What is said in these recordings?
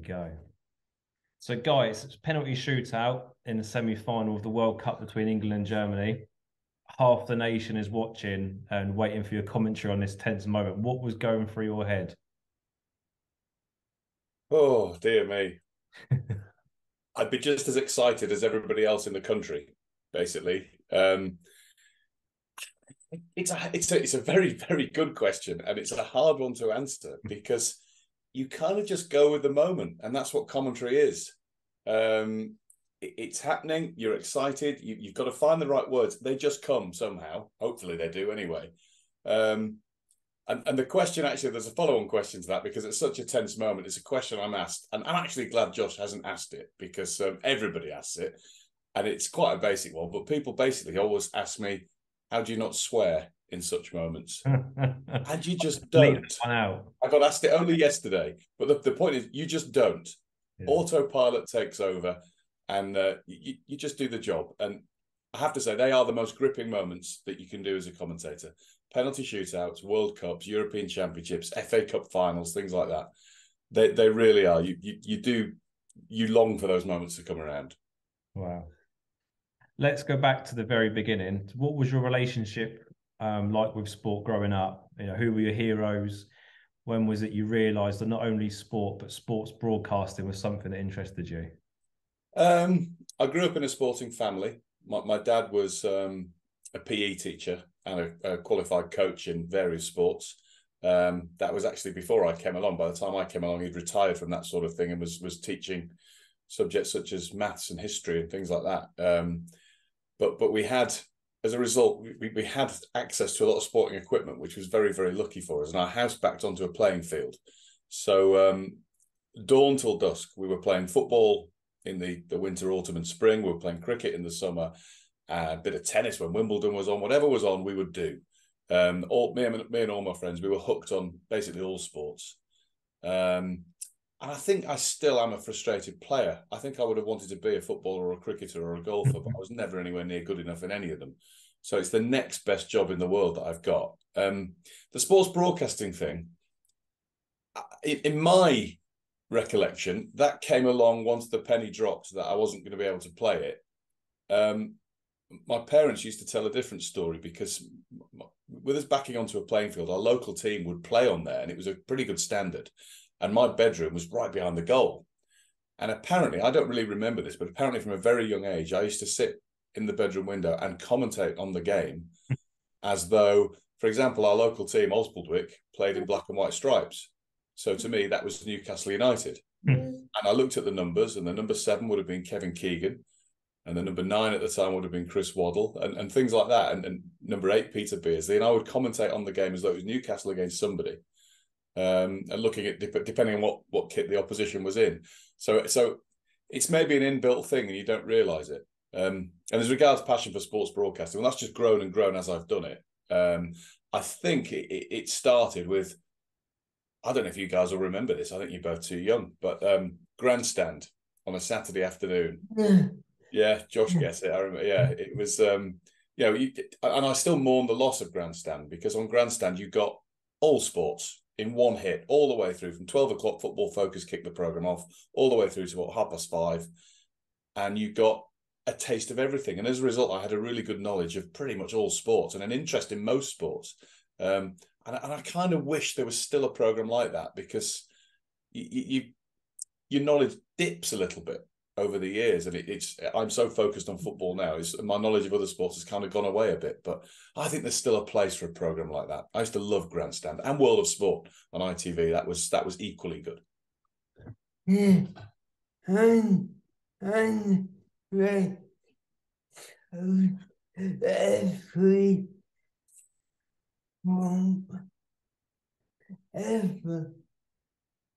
go. So, guys, it's a penalty shootout in the semi-final of the World Cup between England and Germany. Half the nation is watching and waiting for your commentary on this tense moment. What was going through your head? Oh, dear me. I'd be just as excited as everybody else in the country, basically. It's a very, very good question, and it's a hard one to answer because you kind of just go with the moment, and that's what commentary is. It's happening. You're excited. You've got to find the right words. They just come somehow. Hopefully, they do anyway. And the question, actually, there's a follow-on question to that because it's such a tense moment. It's a question I'm asked, and I'm actually glad Josh hasn't asked it because everybody asks it, and it's quite a basic one. But people basically always ask me, "How do you not swear in such moments?" And you just don't. I got asked it only yesterday, but the point is, you just don't. Yeah. Autopilot takes over, and you just do the job. And I have to say, they are the most gripping moments that you can do as a commentator. Penalty shootouts, World Cups, European Championships, FA Cup finals, things like that. They really are. You long for those moments to come around. Wow. Let's go back to the very beginning. What was your relationship like with sport growing up? You know, who were your heroes? When was it you realised that not only sport but sports broadcasting was something that interested you? I grew up in a sporting family. My dad was a PE teacher and a qualified coach in various sports. That was actually before I came along. By the time I came along, he'd retired from that sort of thing and was teaching subjects such as maths and history and things like that. But we had, as a result, we had access to a lot of sporting equipment, which was very, very lucky for us. And our house backed onto a playing field. So dawn till dusk, we were playing football in the winter, autumn and spring. We were playing cricket in the summer, a bit of tennis when Wimbledon was on. Whatever was on, we would do. Me and all my friends, we were hooked on basically all sports. And I think I still am a frustrated player. I think I would have wanted to be a footballer or a cricketer or a golfer, but I was never anywhere near good enough in any of them. So it's the next best job in the world that I've got. The sports broadcasting thing, in my recollection, that came along once the penny dropped that I wasn't going to be able to play it. My parents used to tell a different story because with us backing onto a playing field, our local team would play on there and it was a pretty good standard. And my bedroom was right behind the goal. And apparently, I don't really remember this, but apparently from a very young age, I used to sit in the bedroom window and commentate on the game as though, for example, our local team, Osbaldwick, played in black and white stripes. So to me, that was Newcastle United. And I looked at the numbers, and the number 7 would have been Kevin Keegan, and the number 9 at the time would have been Chris Waddle, and things like that. And number 8, Peter Beardsley. And I would commentate on the game as though it was Newcastle against somebody. And looking at depending on what kit the opposition was in. So it's maybe an inbuilt thing and you don't realise it. And as regards passion for sports broadcasting, well, that's just grown and grown as I've done it. I think it started with, I don't know if you guys will remember this, I think you're both too young, but Grandstand on a Saturday afternoon. Yeah, Josh gets it. I remember. Yeah, it was, and I still mourn the loss of Grandstand because on Grandstand you got all sports in one hit, all the way through from 12 o'clock Football Focus kicked the programme off, all the way through to 5:30. And you got a taste of everything. And as a result, I had a really good knowledge of pretty much all sports and an interest in most sports. And I kind of wish there was still a programme like that because your knowledge dips a little bit over the years, and I'm so focused on football now. My knowledge of other sports has kind of gone away a bit, but I think there's still a place for a program like that. I used to love Grandstand and World of Sport on ITV. That was equally good.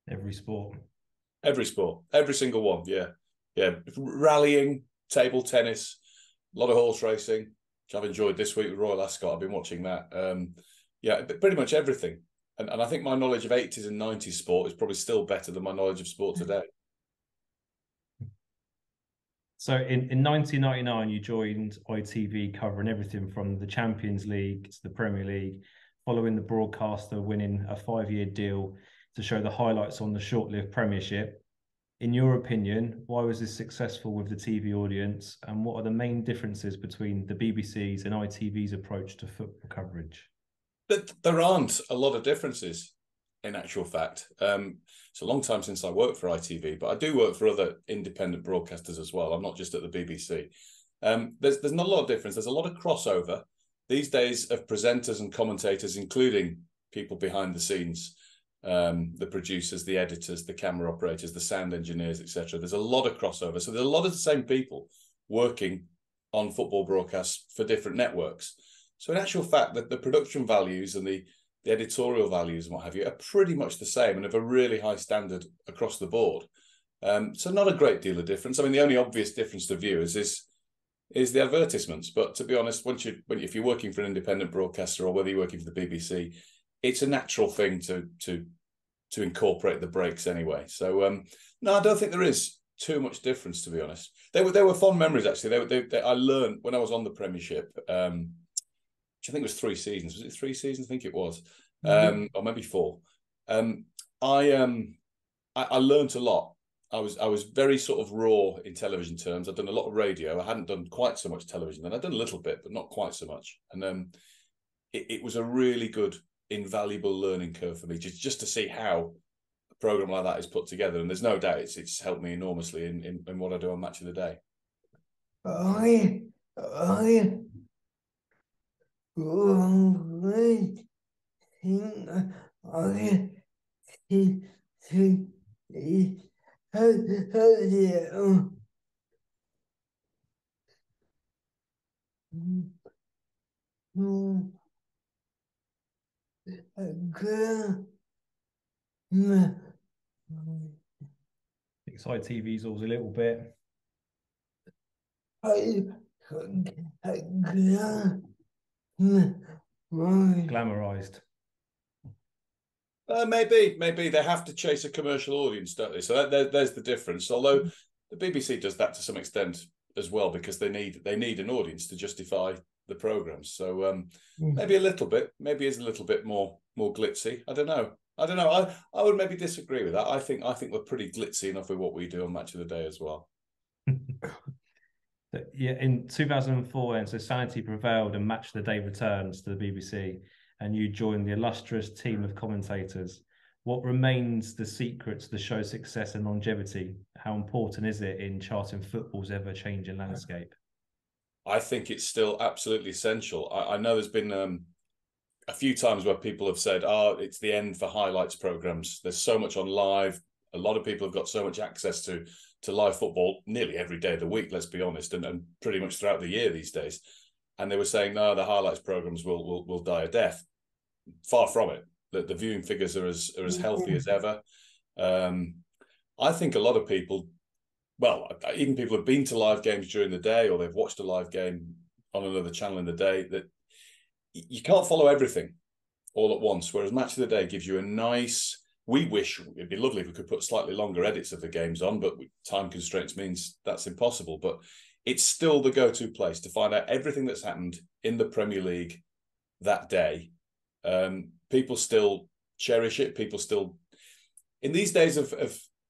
Every sport, every single one. Yeah, rallying, table tennis, a lot of horse racing, which I've enjoyed this week with Royal Ascot. I've been watching that. Yeah, pretty much everything. And I think my knowledge of 80s and 90s sport is probably still better than my knowledge of sport today. So in 1999, you joined ITV covering everything from the Champions League to the Premier League, following the broadcaster winning a 5-year deal to show the highlights on the short-lived Premiership. In your opinion, why was this successful with the TV audience, and what are the main differences between the BBC's and ITV's approach to football coverage? But there aren't a lot of differences in actual fact. It's a long time since I worked for ITV, but I do work for other independent broadcasters as well. I'm not just at the BBC. There's not a lot of difference. There's a lot of crossover these days of presenters and commentators, including people behind the scenes, the producers, the editors, the camera operators, the sound engineers, etc. There's a lot of crossover. So there's a lot of the same people working on football broadcasts for different networks. So in actual fact, the production values and the editorial values and what have you are pretty much the same and of a really high standard across the board. So not a great deal of difference. I mean, the only obvious difference to viewers is the advertisements. But to be honest, if you're working for an independent broadcaster or whether you're working for the BBC, it's a natural thing to incorporate the breaks anyway. So no, I don't think there is too much difference, to be honest. They were fond memories actually. I learned when I was on the Premiership. Which I think was 3 seasons. Was it 3 seasons? I think it was, or maybe 4. I learned a lot. I was very sort of raw in television terms. I'd done a lot of radio. I hadn't done quite so much television. Then I'd done a little bit, but not quite so much. And it was a really good, invaluable learning curve for me, just to see how a program like that is put together. And there's no doubt it's helped me enormously in what I do on Match of the Day. ITV's always a little bit glamorized. Maybe they have to chase a commercial audience, don't they? So there's the difference. Although the BBC does that to some extent as well, because they need an audience to justify the programs. So maybe a little bit, maybe it's a little bit more glitzy. I don't know. I would maybe disagree with that. I think we're pretty glitzy enough with what we do on Match of the Day as well. Yeah, in 2004, and so sanity prevailed and Match of the Day returns to the BBC, and you join the illustrious team of commentators. What remains the secret to the show's success and longevity? How important is it in charting football's ever-changing landscape? I think it's still absolutely essential. I know there's been a few times where people have said, "Oh, it's the end for highlights programs." There's so much on live. A lot of people have got so much access to live football nearly every day of the week. Let's be honest, and pretty much throughout the year these days. And they were saying, "No, the highlights programs will die a death." Far from it. The viewing figures are as healthy as ever. I think a lot of people, well, even people have been to live games during the day or they've watched a live game on another channel in the day, that you can't follow everything all at once. Whereas Match of the Day gives you a nice. We wish it'd be lovely if we could put slightly longer edits of the games on, but time constraints means that's impossible. But it's still the go-to place to find out everything that's happened in the Premier League that day. People still cherish it. People still, in these days of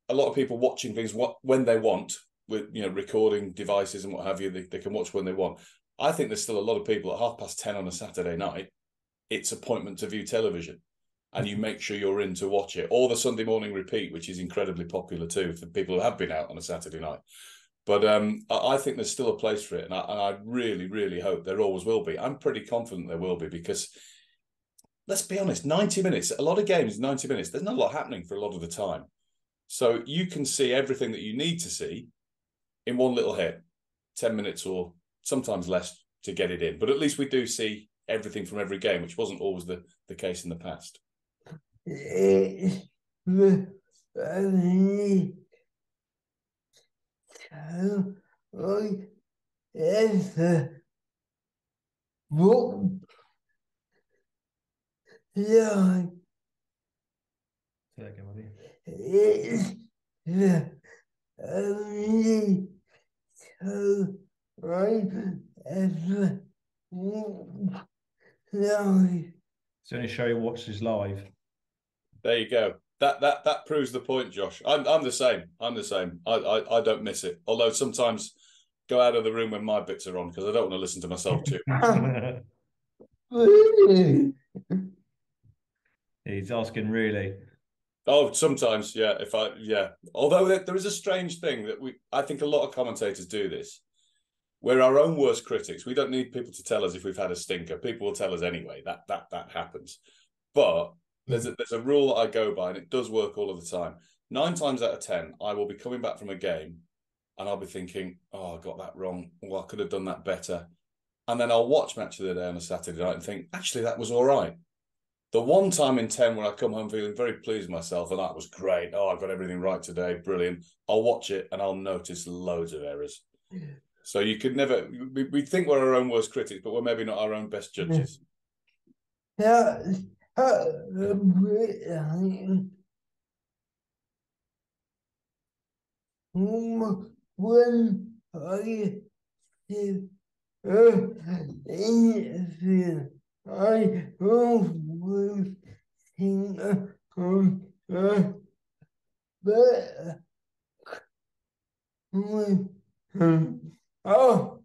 a lot of people watching things when they want, with recording devices and what have you, they can watch when they want. I think there's still a lot of people at 10:30 on a Saturday night. It's appointment to view television, and you make sure you're in to watch it, or the Sunday morning repeat, which is incredibly popular too for people who have been out on a Saturday night. But I think there's still a place for it, and I really, really hope there always will be. I'm pretty confident there will be, because let's be honest, 90 minutes, a lot of games, 90 minutes, there's not a lot happening for a lot of the time. So you can see everything that you need to see in one little hit, 10 minutes or sometimes less to get it in. But at least we do see everything from every game, which wasn't always the case in the past. Yeah. It's the only show he watches live. There you go. That proves the point, Josh. I'm the same. I'm the same. I don't miss it. Although sometimes go out of the room when my bits are on because I don't want to listen to myself too much. He's asking really. Oh, sometimes, yeah. Yeah. Although there is a strange thing that I think a lot of commentators do this. We're our own worst critics. We don't need people to tell us if we've had a stinker. People will tell us anyway. That happens. But there's a rule that I go by, and it does work all of the time. 9 times out of 10, I will be coming back from a game, and I'll be thinking, "Oh, I got that wrong. Well, I could have done that better." And then I'll watch Match of the Day on a Saturday night and think, "Actually, that was all right." The one time in 10 where I come home feeling very pleased with myself, and that was great. Oh, I got everything right today. Brilliant. I'll watch it and I'll notice loads of errors. So you could never, we think we're our own worst critics, but we're maybe not our own best judges. Yeah. When I did anything, I always think but oh,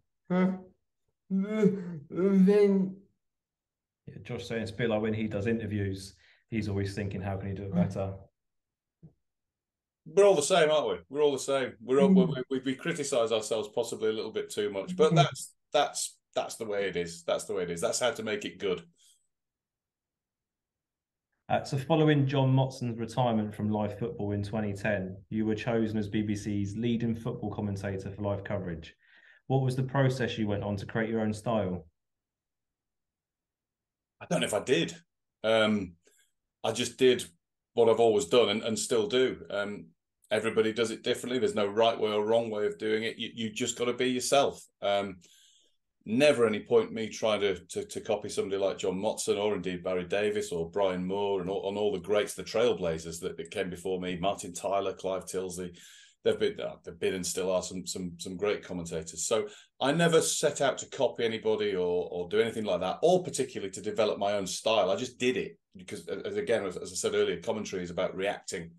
then Yeah, Josh saying it's a bit like when he does interviews, he's always thinking, how can he do it better? We're all the same, aren't we? We're all the same. We criticise ourselves possibly a little bit too much, but that's the way it is. That's the way it is. That's how to make it good. So following John Motson's retirement from live football in 2010, you were chosen as BBC's leading football commentator for live coverage. What was the process you went on to create your own style? I don't know if I did. I just did what I've always done and still do. Everybody does it differently. There's no right way or wrong way of doing it. You just got to be yourself. Never any point me trying to copy somebody like John Motson or indeed Barry Davies or Brian Moore and all the greats, the trailblazers that came before me, Martin Tyler, Clive Tilsley. They've been and still are some great commentators. So I never set out to copy anybody or do anything like that, or particularly to develop my own style. I just did it because, as I said earlier, commentary is about reacting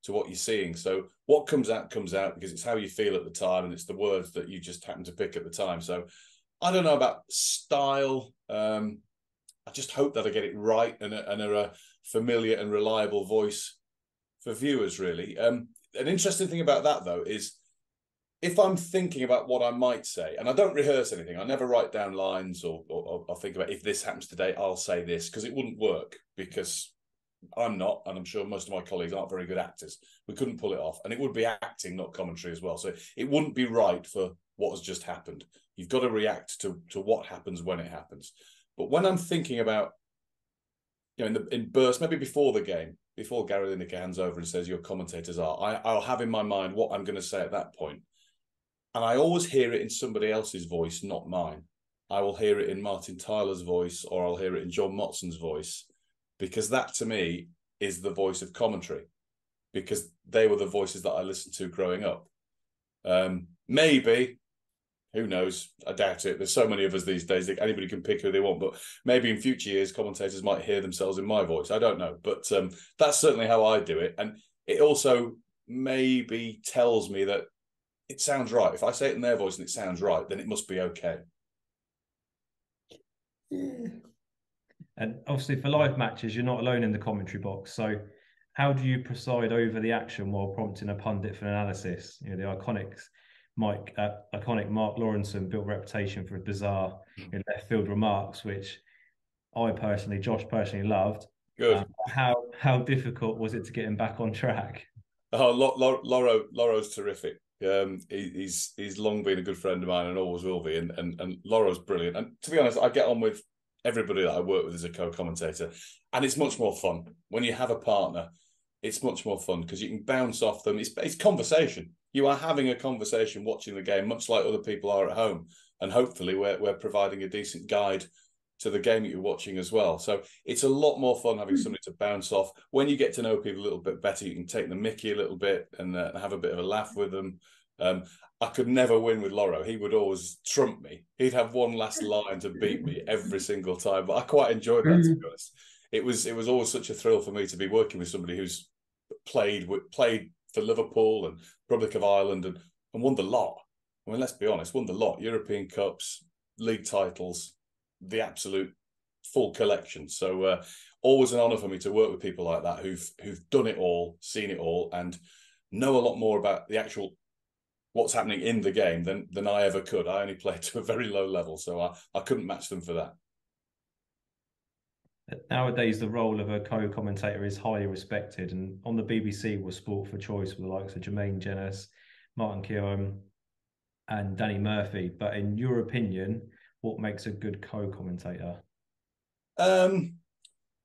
to what you're seeing. So what comes out because it's how you feel at the time and it's the words that you just happen to pick at the time. So I don't know about style. I just hope that I get it right and a familiar and reliable voice for viewers, really. An interesting thing about that, though, is if I'm thinking about what I might say, and I don't rehearse anything, I never write down lines or think about if this happens today, I'll say this, because it wouldn't work, because I'm not, and I'm sure most of my colleagues aren't very good actors. We couldn't pull it off, and it would be acting, not commentary as well. So it wouldn't be right for what has just happened. You've got to react to what happens when it happens. But when I'm thinking about, in bursts, maybe before the game, before Gary Lineker hands over and says your commentators are, I'll have in my mind what I'm going to say at that point. And I always hear it in somebody else's voice, not mine. I will hear it in Martin Tyler's voice, or I'll hear it in John Motson's voice, because that to me is the voice of commentary, because they were the voices that I listened to growing up. Maybe, who knows? I doubt it. There's so many of us these days that anybody can pick who they want, but maybe in future years, commentators might hear themselves in my voice. I don't know, but that's certainly how I do it. And it also maybe tells me that it sounds right. If I say it in their voice and it sounds right, then it must be okay. And obviously for live matches, you're not alone in the commentary box. So how do you preside over the action while prompting a pundit for analysis? The iconic Mark Lawrenson built a reputation for bizarre left field remarks, which Josh personally loved. Good. How difficult was it to get him back on track? Oh, Loro's terrific. He's long been a good friend of mine and always will be. And Loro's brilliant. And to be honest, I get on with everybody that I work with as a co-commentator, and it's much more fun when you have a partner. It's much more fun because you can bounce off them. It's conversation. You are having a conversation watching the game, much like other people are at home. And hopefully we're providing a decent guide to the game that you're watching as well. So it's a lot more fun having somebody to bounce off. When you get to know people a little bit better, you can take the mickey a little bit and have a bit of a laugh with them. I could never win with Loro. He would always trump me. He'd have one last line to beat me every single time. But I quite enjoyed that, to be honest. It was always such a thrill for me to be working with somebody who's played for Liverpool and Republic of Ireland and won the lot. I mean, let's be honest, won the lot. European Cups, league titles, the absolute full collection. So always an honour for me to work with people like that who've done it all, seen it all, and know a lot more about the actual what's happening in the game than I ever could. I only played to a very low level, so I couldn't match them for that. Nowadays, the role of a co-commentator is highly respected, and on the BBC was Sport for Choice with the likes of Jermaine Jenas, Martin Keown, and Danny Murphy. But in your opinion, what makes a good co-commentator?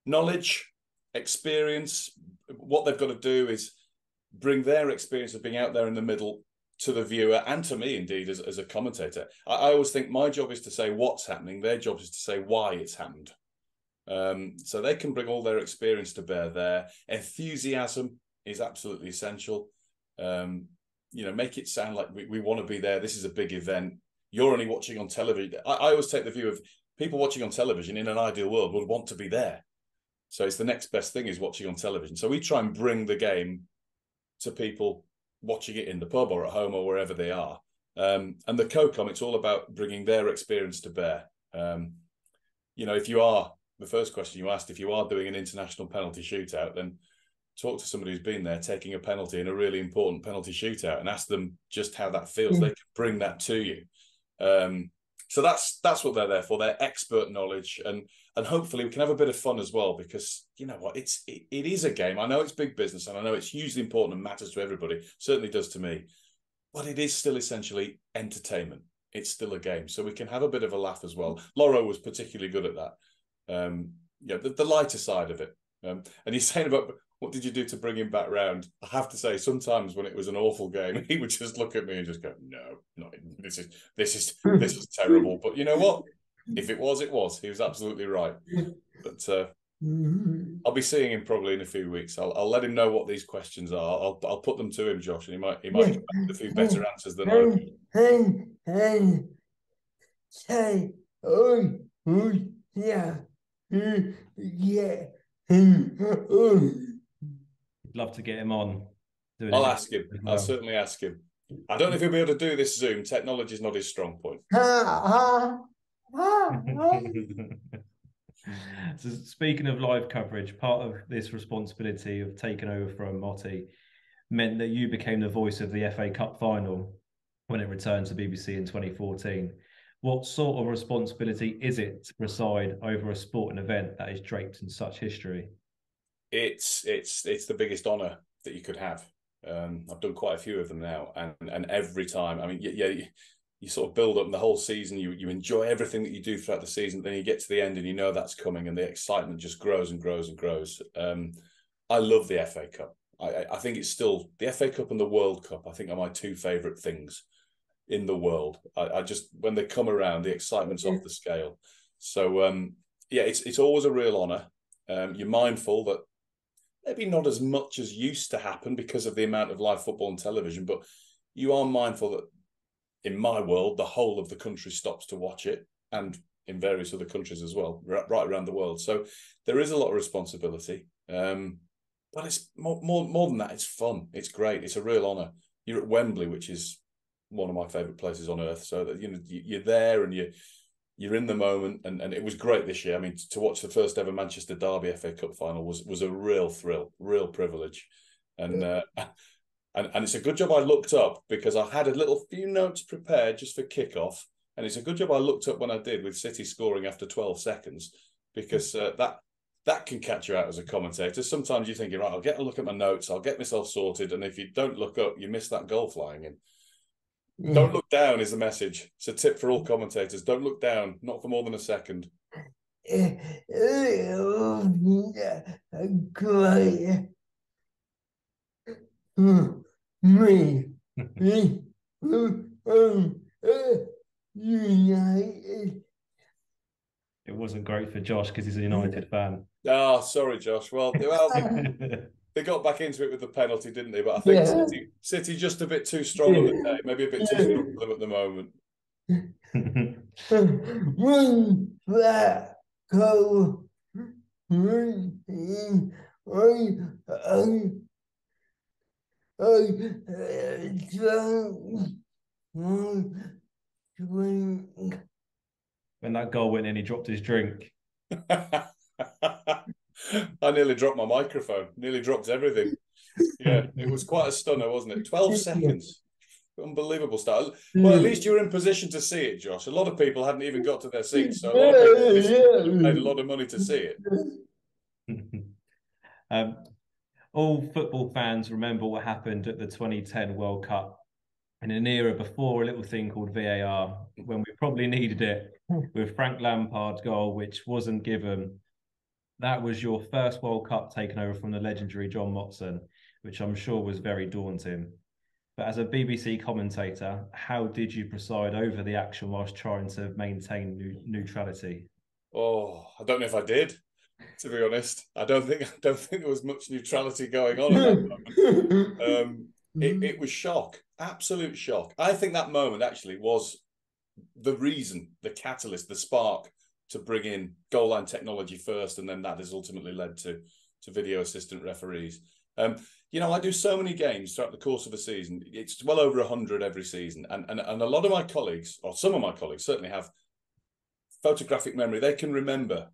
Knowledge, experience. What they've got to do is bring their experience of being out there in the middle to the viewer and to me, indeed, as a commentator. I always think my job is to say what's happening. Their job is to say why it's happened. So they can bring all their experience to bear there. Enthusiasm is absolutely essential. Make it sound like we want to be there. This is a big event. You're only watching on television. I always take the view of people watching on television in an ideal world would want to be there. So it's the next best thing is watching on television. So we try and bring the game to people watching it in the pub or at home or wherever they are. And the co-com, it's all about bringing their experience to bear. If you are, the first question you asked, if you are doing an international penalty shootout, then talk to somebody who's been there taking a penalty in a really important penalty shootout and ask them just how that feels. They can bring that to you. So that's what they're there for, their expert knowledge. And hopefully we can have a bit of fun as well, because you know what, it is a game. I know it's big business and I know it's hugely important and matters to everybody, certainly does to me, but it is still essentially entertainment. It's still a game. So we can have a bit of a laugh as well. Lauro was particularly good at that. The lighter side of it. And he's saying about what did you do to bring him back round? I have to say, sometimes when it was an awful game, he would just look at me and just go, "No, this is terrible." But you know what? If it was, it was. He was absolutely right. But I'll be seeing him probably in a few weeks. I'll let him know what these questions are. I'll put them to him, Josh, and he might come back with a few better answers than I. Say, oh, yeah. Yeah. Oh. Love to get him on. I'll ask him. I'll certainly ask him. I don't know if he'll be able to do this Zoom. Technology is not his strong point. So speaking of live coverage, part of this responsibility of taking over from Motti meant that you became the voice of the FA Cup final when it returned to BBC in 2014. What sort of responsibility is it to preside over a sporting event that is draped in such history? It's the biggest honour that you could have. I've done quite a few of them now, and every time, I mean, you sort of build up the whole season. You enjoy everything that you do throughout the season. Then you get to the end and you know that's coming, and the excitement just grows and grows and grows. I love the FA Cup. I think it's still the FA Cup and the World Cup. I think are my two favourite things in the world. I just, when they come around, the excitement's off the scale. So it's always a real honour. You're mindful that maybe not as much as used to happen because of the amount of live football on television, but you are mindful that in my world, the whole of the country stops to watch it, and in various other countries as well, right around the world. So there is a lot of responsibility. But it's more than that. It's fun. It's great. It's a real honour. You're at Wembley, which is one of my favourite places on earth. So that you're there and you're in the moment, and it was great this year. I mean, to watch the first ever Manchester Derby FA Cup final was a real thrill, real privilege, and it's a good job I looked up, because I had a few notes prepared just for kickoff, and it's a good job I looked up when I did, with City scoring after 12 seconds, because that can catch you out as a commentator. Sometimes you're thinking, right, I'll get a look at my notes, I'll get myself sorted, and if you don't look up, you miss that goal flying in. Don't look down is the message. It's a tip for all commentators. Don't look down, not for more than a second. It wasn't great for Josh because he's a United fan. Oh, sorry, Josh. Well, they got back into it with the penalty, didn't they? But I think City just a bit too strong on the day. Maybe a bit too strong for them at the moment. drink. When that goal went in, he dropped his drink. I nearly dropped my microphone, nearly dropped everything. Yeah, it was quite a stunner, wasn't it? 12 seconds. Unbelievable start. Well, at least you were in position to see it, Josh. A lot of people hadn't even got to their seats, so a lot of people paid a lot of money to see it. um, all football fans remember what happened at the 2010 World Cup in an era before a little thing called VAR, when we probably needed it, with Frank Lampard's goal, which wasn't given. That was your first World Cup taken over from the legendary John Motson, which I'm sure was very daunting. But as a BBC commentator, how did you preside over the action whilst trying to maintain neutrality? Oh, I don't know if I did, to be honest. I don't think there was much neutrality going on at that moment. It was shock, absolute shock. I think that moment actually was the reason, the catalyst, the spark to bring in goal line technology first, and then that has ultimately led to video assistant referees. I do so many games throughout the course of a season. It's well over 100 every season, and a lot of my colleagues, or some of my colleagues, certainly have photographic memory. They can remember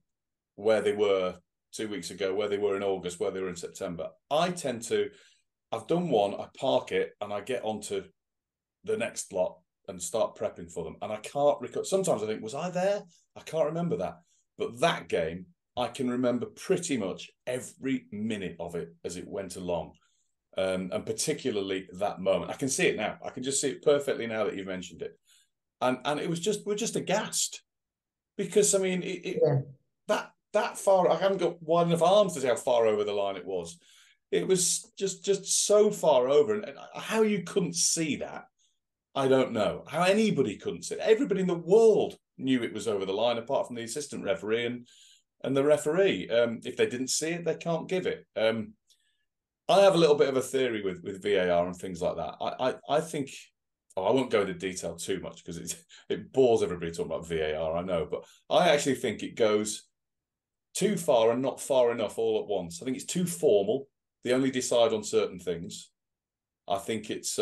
where they were 2 weeks ago, where they were in August, where they were in September. I've done one, I park it, and I get onto the next lot and start prepping for them. And I can't recall. Sometimes I think, was I there? I can't remember that. But that game, I can remember pretty much every minute of it as it went along. And particularly that moment. I can see it now. I can just see it perfectly now that you've mentioned it. And it was we're just aghast. Because, I mean, that far, I haven't got wide enough arms to see how far over the line it was. It was just so far over. And how you couldn't see that, I don't know. How anybody couldn't see it. Everybody in the world knew it was over the line, apart from the assistant referee and the referee. If they didn't see it, they can't give it. I have a little bit of a theory with VAR and things like that. I think, I won't go into detail too much because it bores everybody talking about VAR, I know, but I actually think it goes too far and not far enough all at once. I think it's too formal. They only decide on certain things. I think it's,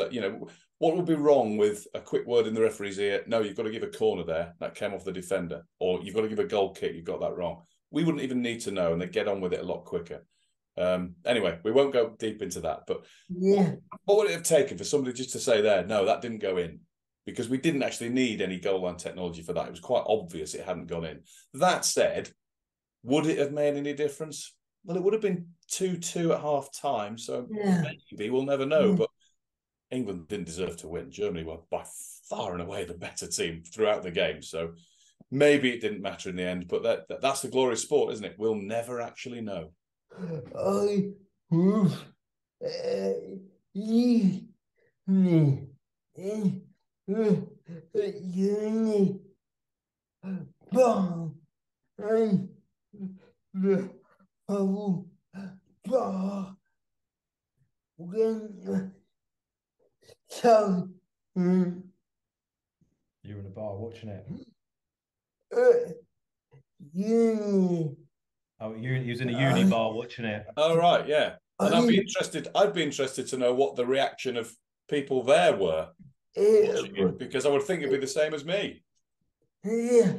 what would be wrong with a quick word in the referee's ear? No, you've got to give a corner there. That came off the defender. Or you've got to give a goal kick. You've got that wrong. We wouldn't even need to know, and they get on with it a lot quicker. Anyway, we won't go deep into that. But what would it have taken for somebody just to say there, no, that didn't go in? Because we didn't actually need any goal line technology for that. It was quite obvious it hadn't gone in. That said, would it have made any difference? Well, it would have been 2-2 at half time. So maybe we'll never know. But England didn't deserve to win. Germany were by far and away the better team throughout the game. So maybe it didn't matter in the end, but that's the glory of sport, isn't it? We'll never actually know. I was uni in uni bar and the whole bar when so You were in a bar watching it. uni. Oh, you was in a uni bar watching it. Oh, right, yeah. And I'd be interested to know what the reaction of people there were watching it, because I would think it'd be the same as me. Yeah,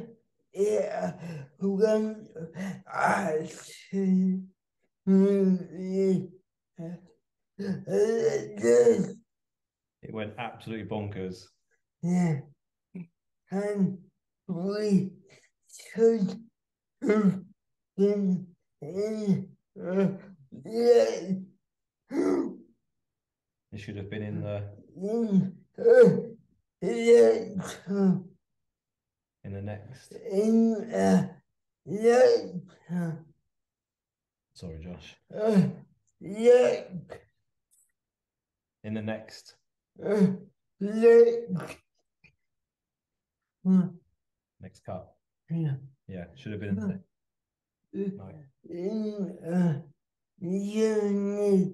when I see It went absolutely bonkers. yeah, and we should have been in yeah. It should have been in the next. Sorry, Josh. In the next. Next cut. Yeah, should have been in the uni.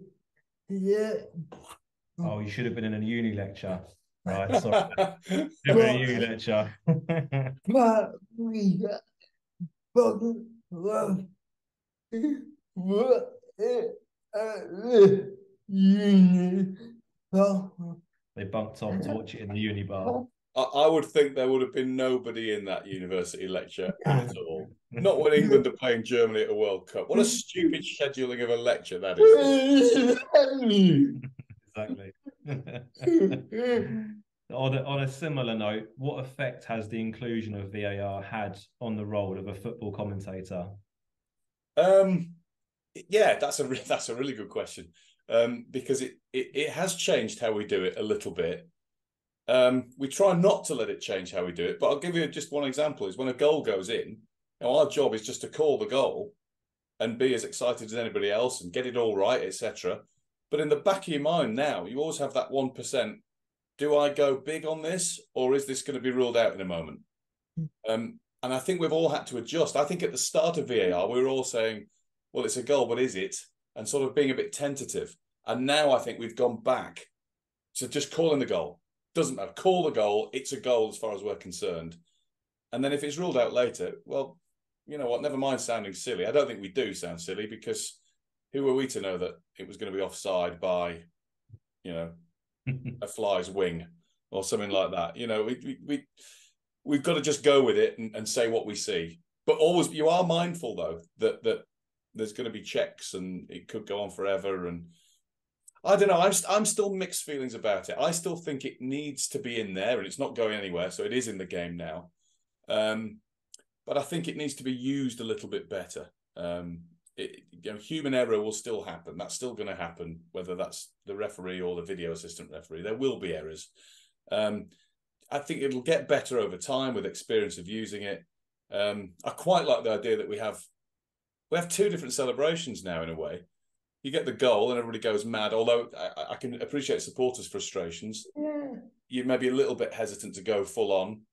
Oh, you should have been in a uni lecture. Right, sorry. Should have been a uni lecture. But we fucking love what uni well, They bunked off to watch it in the uni bar. I would think there would have been nobody in that university lecture at all. Not when England are playing Germany at a World Cup. What a stupid scheduling of a lecture that is. Exactly. On a similar note, what effect has the inclusion of VAR had on the role of a football commentator? Yeah, that's a really good question, because it has changed how we do it a little bit. We try not to let it change how we do it, but I'll give you just one example. Is when a goal goes in, our job is just to call the goal and be as excited as anybody else and get it all right, etc. But in the back of your mind now, you always have that 1%. Do I go big on this, or is this going to be ruled out in a moment? And I think we've all had to adjust. I think at the start of VAR, we were all saying, well, it's a goal, but is it? And sort of being a bit tentative. And now I think we've gone back to just calling the goal. Doesn't matter. Call the goal. It's a goal as far as we're concerned. And then if it's ruled out later, well, you know what? Never mind sounding silly. I don't think we do sound silly, because who are we to know that it was going to be offside by, you know, a fly's wing or something like that? You know, we've got to just go with it and say what we see. But always, you are mindful though that there's going to be checks and it could go on forever. And I don't know. I'm still mixed feelings about it. I still think it needs to be in there, and it's not going anywhere, so it is in the game now. But I think it needs to be used a little bit better. Human error will still happen. That's still going to happen, whether that's the referee or the video assistant referee. There will be errors. I think it'll get better over time with experience of using it. I quite like the idea that we have two different celebrations now, in a way. You get the goal and everybody goes mad, although I can appreciate supporters' frustrations. yeah. You may be a little bit hesitant to go full on,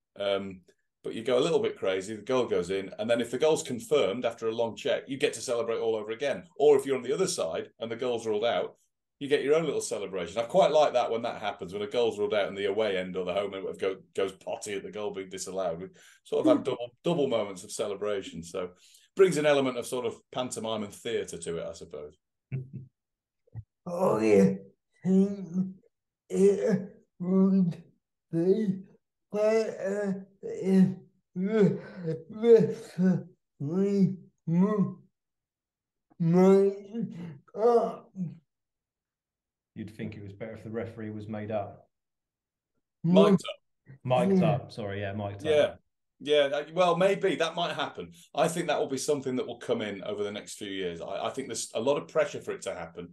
but you go a little bit crazy, the goal goes in, and then if the goal's confirmed after a long check, you get to celebrate all over again. Or if you're on the other side and the goal's ruled out, you get your own little celebration. I quite like that when that happens, when a goal's ruled out and the away end or the home end goes potty at the goal being disallowed. We sort of have double moments of celebration. So brings an element of sort of pantomime and theatre to it, I suppose. Oh, yeah. It would be better if the referee might up. You'd think it was better if the referee was made up. Mic'd up. Mic'd up. Sorry, yeah, mic'd up. Yeah, well, maybe that might happen. I think that will be something that will come in over the next few years. I think there's a lot of pressure for it to happen.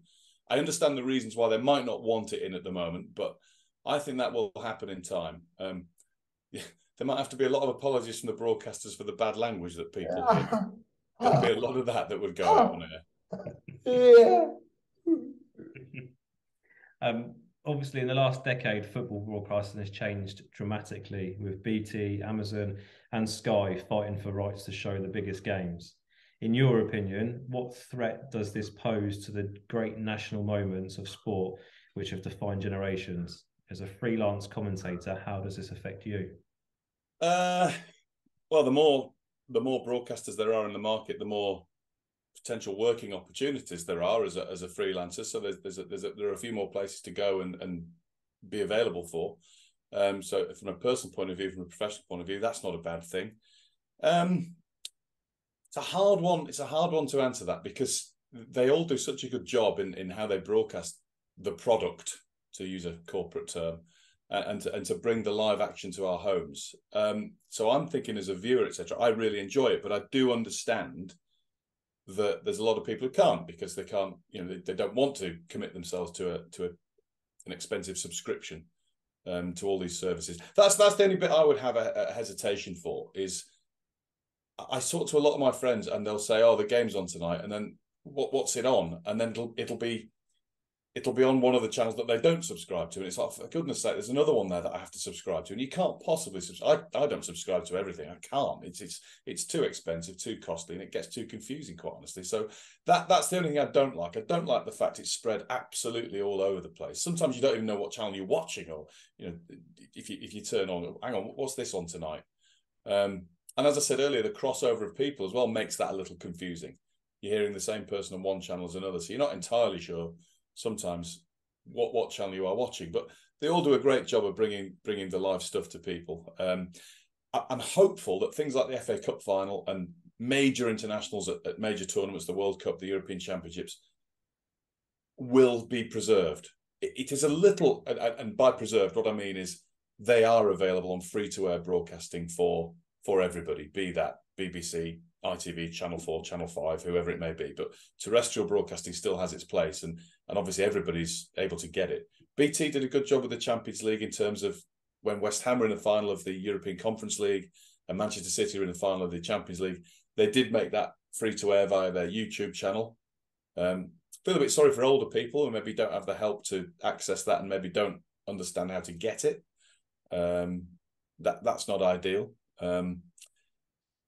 I understand the reasons why they might not want it in at the moment, but I think that will happen in time. There might have to be a lot of apologies from the broadcasters for the bad language that people hear. There'll be a lot of that would go out on air. Yeah. Obviously, in the last decade, football broadcasting has changed dramatically, with BT, Amazon, and Sky fighting for rights to show the biggest games. In your opinion, what threat does this pose to the great national moments of sport which have defined generations? As a freelance commentator, how does this affect you? Well, the more broadcasters there are in the market, the more potential working opportunities there are as a freelancer. So there are a few more places to go and be available for. So from a personal point of view, from a professional point of view, that's not a bad thing. It's a hard one. It's a hard one to answer that, because they all do such a good job in how they broadcast the product, to use a corporate term, and to bring the live action to our homes. So I'm thinking, as a viewer, etc., I really enjoy it, but I do understand that there's a lot of people who can't, because they can't, they don't want to commit themselves to an expensive subscription to all these services. That's the only bit I would have a hesitation for. Is I talk to a lot of my friends and they'll say, "Oh, the game's on tonight," and then what's it on? And then it'll be on one of the channels that they don't subscribe to, and it's like, for goodness sake, there's another one there that I have to subscribe to, and you can't possibly subscribe. I don't subscribe to everything. I can't. It's too expensive, too costly, and it gets too confusing, quite honestly. So that's the only thing I don't like. I don't like the fact it's spread absolutely all over the place. Sometimes you don't even know what channel you're watching, or if you turn on, hang on, what's this on tonight? And as I said earlier, the crossover of people as well makes that a little confusing. You're hearing the same person on one channel as another, so you're not entirely sure sometimes what channel you are watching, but they all do a great job of bringing the live stuff to people. I'm hopeful that things like the FA Cup final and major internationals at major tournaments, the World Cup, the European Championships, will be preserved. It is a little, and by preserved, what I mean is they are available on free-to-air broadcasting for everybody, be that BBC, ITV, Channel 4, Channel 5, whoever it may be. But terrestrial broadcasting still has its place, and obviously everybody's able to get it. BT did a good job with the Champions League in terms of when West Ham were in the final of the European Conference League and Manchester City were in the final of the Champions League. They did make that free-to-air via their YouTube channel. Feel a bit sorry for older people who maybe don't have the help to access that and maybe don't understand how to get it. That's not ideal.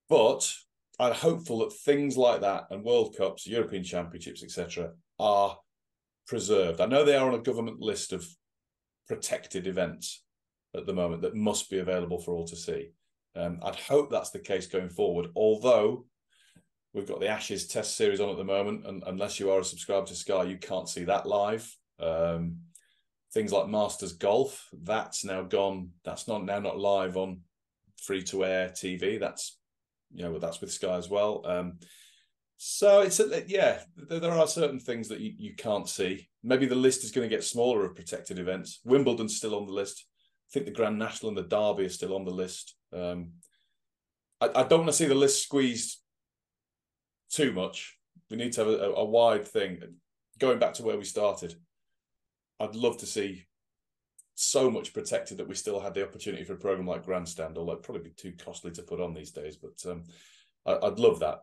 But I'm hopeful that things like that and World Cups, European Championships, etc., are preserved. I know they are on a government list of protected events at the moment that must be available for all to see. I'd hope that's the case going forward, although we've got the Ashes Test Series on at the moment, and unless you are a subscriber to Sky, you can't see that live. Things like Masters Golf, that's now gone. That's not live on free-to-air TV. That's with Sky as well. So it's there are certain things that you can't see. Maybe the list is going to get smaller of protected events. Wimbledon's still on the list. I think the Grand National and the Derby are still on the list. I don't want to see the list squeezed too much. We need to have a wide thing. Going back to where we started, I'd love to see so much protected that we still had the opportunity for a program like Grandstand, although it'd probably be too costly to put on these days. But I'd love that.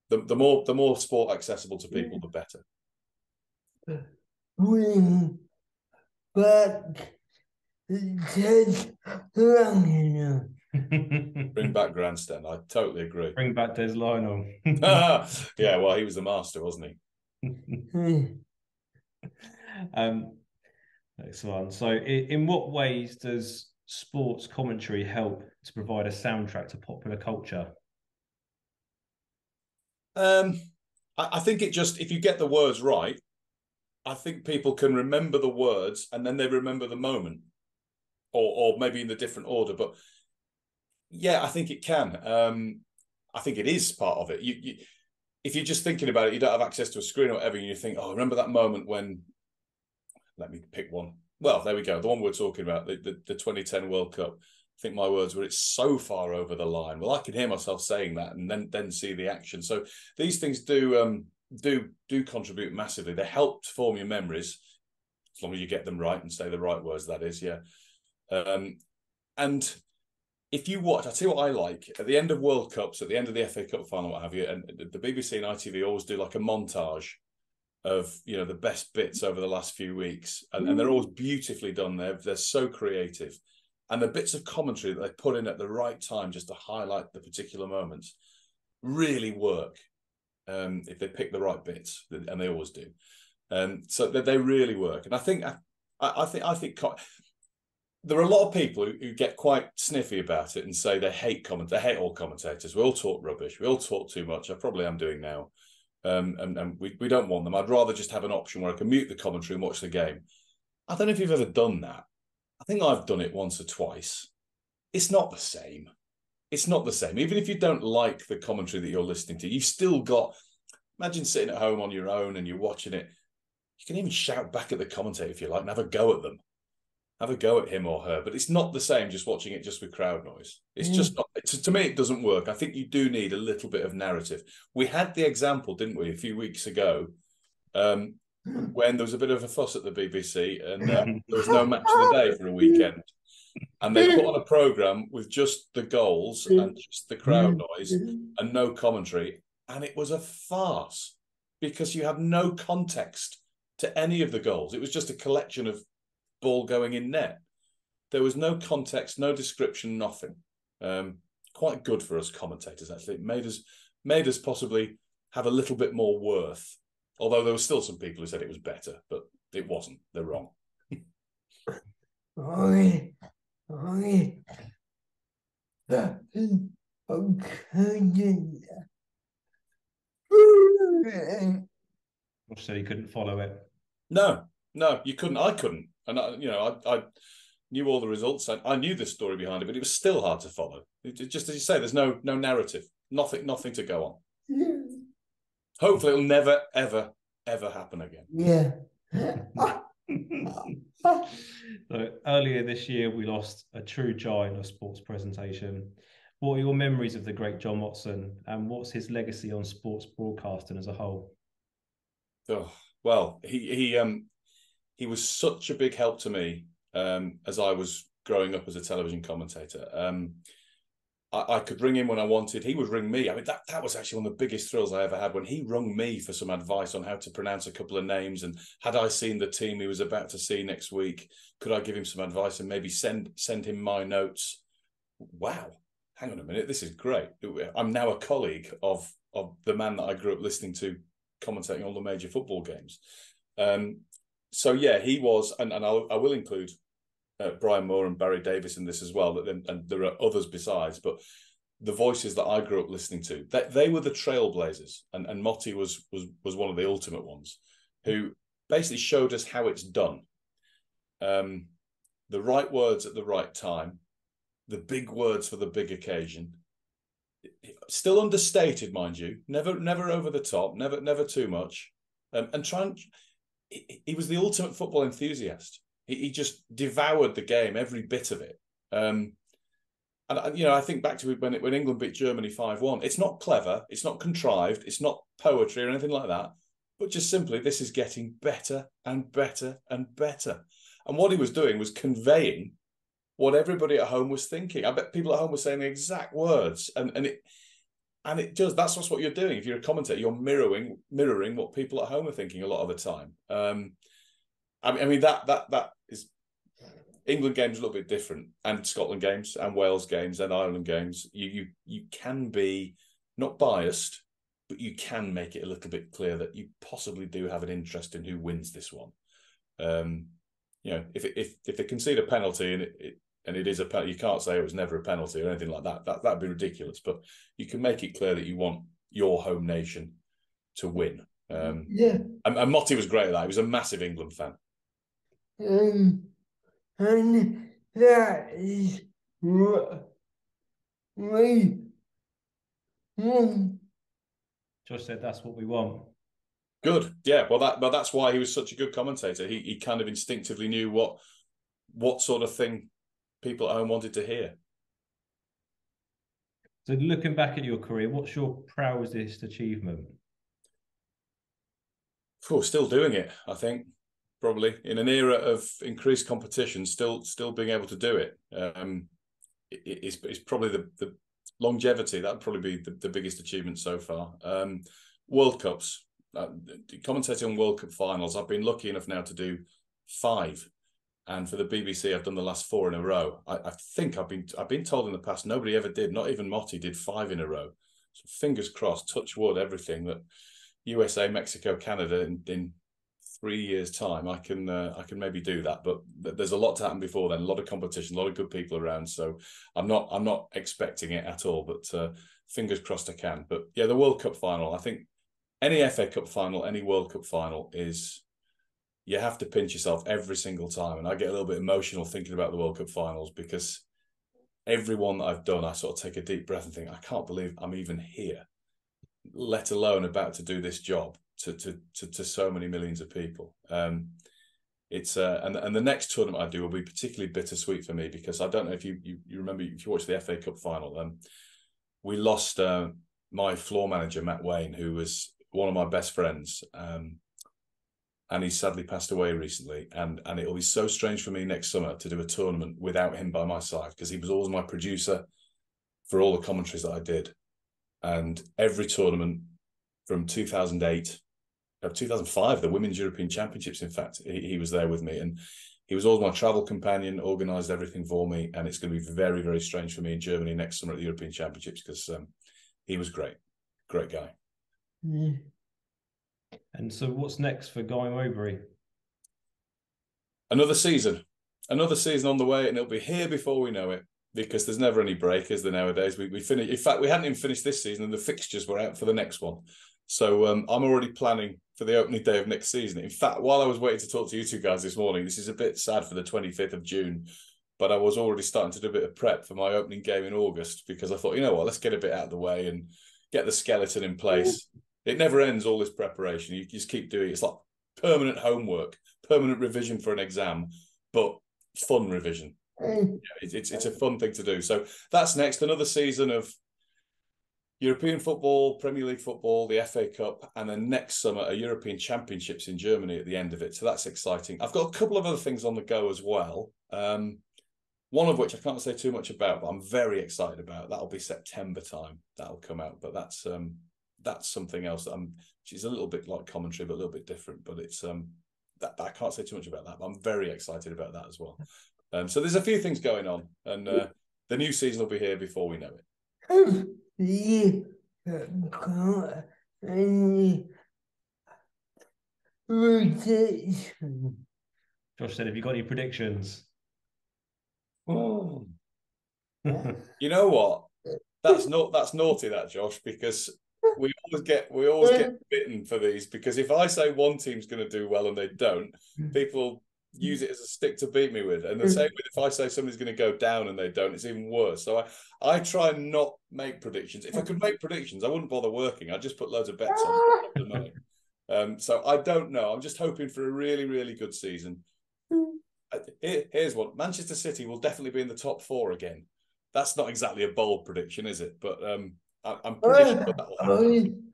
The more sport accessible to people, the better. Bring back Des Lionel. Bring back Grandstand. I totally agree. Bring back Des Lionel. Yeah, well, he was the master, wasn't he? Excellent. So, in what ways does sports commentary help to provide a soundtrack to popular culture? I think it just, if you get the words right, I think people can remember the words and then they remember the moment, or maybe in the different order. But yeah, I think it can. I think it is part of it. If you're just thinking about it, you don't have access to a screen or whatever, and you think, oh, remember that moment when, let me pick one. Well, there we go. The one we're talking about, the 2010 World Cup. I think my words were, it's so far over the line. Well, I can hear myself saying that and then see the action. So these things do contribute massively. They help to form your memories, as long as you get them right and say the right words, that is, yeah. And if you watch, I'll tell you what I like, at the end of World Cups, at the end of the FA Cup final, what have you, and the BBC and ITV always do like a montage of, the best bits over the last few weeks. And they're always beautifully done. They're so creative. And the bits of commentary that they put in at the right time just to highlight the particular moments really work if they pick the right bits, and they always do. So they really work. And I think there are a lot of people who get quite sniffy about it and say they hate all commentators. We all talk rubbish. We all talk too much. I probably am doing now. And we don't want them. I'd rather just have an option where I can mute the commentary and watch the game. I don't know if you've ever done that. I think I've done it once or twice. It's not the same. It's not the same. Even if you don't like the commentary that you're listening to, you've still got, imagine sitting at home on your own and you're watching it. You can even shout back at the commentator if you like and have a go at them. Have a go at him or her. But it's not the same just watching it just with crowd noise. It's just not, to me, it doesn't work. I think you do need a little bit of narrative. We had the example, didn't we, a few weeks ago, when there was a bit of a fuss at the BBC and there was no match of the day for a weekend. And they put on a programme with just the goals and just the crowd noise and no commentary. And it was a farce because you have no context to any of the goals. It was just a collection of ball going in net. There was no context, no description, nothing. Quite good for us commentators, actually. It made us possibly have a little bit more worth. Although there were still some people who said it was better, but it wasn't. They're wrong. So he couldn't follow it. No, No, you couldn't. I couldn't. And I knew all the results. I knew the story behind it, but it was still hard to follow. Just as you say, there's no narrative, nothing to go on. Yeah. Hopefully, it'll never, ever, ever happen again. Yeah. So earlier this year, we lost a true giant of sports presentation. What are your memories of the great John Watson, and what's his legacy on sports broadcasting as a whole? Oh, well, he was such a big help to me as I was growing up as a television commentator. I could ring him when I wanted. He would ring me. I mean, that was actually one of the biggest thrills I ever had, when he rung me for some advice on how to pronounce a couple of names, and had I seen the team he was about to see next week, could I give him some advice and maybe send him my notes? Wow, hang on a minute, this is great. I'm now a colleague of the man that I grew up listening to commentating all the major football games. So yeah, he was, and I will include Brian Moore and Barry Davis in this as well, and there are others besides, but the voices that I grew up listening to, they were the trailblazers, and Motti was one of the ultimate ones, who basically showed us how it's done. The right words at the right time, the big words for the big occasion, still understated, mind you, never over the top, never too much, he was the ultimate football enthusiast. He just devoured the game, every bit of it. And I think back to when England beat Germany 5-1. It's not clever, it's not contrived, it's not poetry or anything like that, but just simply, this is getting better and better and better. And what he was doing was conveying what everybody at home was thinking. I bet people at home were saying the exact words, and it does. That's what you're doing. If you're a commentator, you're mirroring what people at home are thinking a lot of the time. I mean that is, England games a little bit different, and Scotland games, and Wales games, and Ireland games. You can be not biased, but you can make it a little bit clear that you possibly do have an interest in who wins this one. If they concede a penalty and it is a penalty, you can't say it was never a penalty or anything like that. That'd be ridiculous. But you can make it clear that you want your home nation to win. Yeah. And Motti was great at that. He was a massive England fan. And that is what we want. Josh said that's what we want. Good, yeah. Well, that's why he was such a good commentator. He kind of instinctively knew what sort of thing people at home wanted to hear. So looking back at your career, what's your proudest achievement? Still doing it, I think. Probably in an era of increased competition, still being able to do it. It's probably the longevity. That'd probably be the biggest achievement so far. World Cups, commentating on World Cup finals. I've been lucky enough now to do 5, and for the BBC, I've done the last 4 in a row. I think I've been told in the past nobody ever did. Not even Motti did 5 in a row. So fingers crossed, touch wood, everything that USA, Mexico, Canada in 3 years' time, I can maybe do that, but there's a lot to happen before then. A lot of competition, a lot of good people around. So I'm not expecting it at all, but fingers crossed I can. But yeah, the World Cup final. I think any FA Cup final, any World Cup final is, you have to pinch yourself every single time. And I get a little bit emotional thinking about the World Cup finals, because every one that I've done, I sort of take a deep breath and think, I can't believe I'm even here, let alone about to do this job to so many millions of people. It's and the next tournament I do will be particularly bittersweet for me, because I don't know if you remember, if you watched the FA Cup final, we lost my floor manager, Matt Wayne, who was one of my best friends, and he sadly passed away recently, and it'll be so strange for me next summer to do a tournament without him by my side, because he was always my producer for all the commentaries that I did. And every tournament from 2008, 2005, the Women's European Championships, in fact, he was there with me, and he was always my travel companion, organised everything for me. And it's going to be very, very strange for me in Germany next summer at the European Championships, because he was great guy. Yeah. And so what's next for Guy Mowbray? Another season on the way, and it'll be here before we know it, because there's never any break, is there, nowadays? We finished. In fact, we hadn't even finished this season, and the fixtures were out for the next one. So I'm already planning for the opening day of next season. In fact, while I was waiting to talk to you two guys this morning, this is a bit sad for the 25th of June, but I was already starting to do a bit of prep for my opening game in August, because I thought, you know what, let's get a bit out of the way and get the skeleton in place. It never ends, all this preparation. You just keep doing it. It's like permanent homework, permanent revision for an exam, but fun revision. It's a fun thing to do. So that's next. Another season of European football, Premier League football, the FA Cup, and then next summer a European Championships in Germany at the end of it. So that's exciting. I've got a couple of other things on the go as well. One of which I can't say too much about, but I'm very excited about. That'll be September time. That'll come out, but that's something else that which is a little bit like commentary, but a little bit different. But it's that I can't say too much about that. But I'm very excited about that as well. So there's a few things going on, and the new season will be here before we know it. Josh said, "Have you got any predictions?" Oh. You know what? That's naughty, that, Josh, because we always get bitten for these, because if I say one team's going to do well and they don't, people use it as a stick to beat me with. And the same with if I say somebody's going to go down and they don't, it's even worse. So I try and not make predictions. If I could make predictions, I wouldn't bother working. I'd just put loads of bets on the money. So I don't know. I'm just hoping for a really, really good season. Here's one. Manchester City will definitely be in the top 4 again. That's not exactly a bold prediction, is it? But I'm pretty sure that will happen.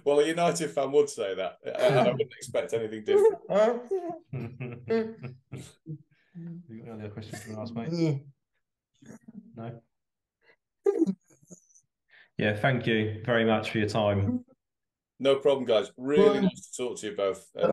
Well, a United fan would say that, and I wouldn't expect anything different. You got any other questions you want to ask, mate? No? Yeah, thank you very much for your time. No problem, guys. Really nice to talk to you both.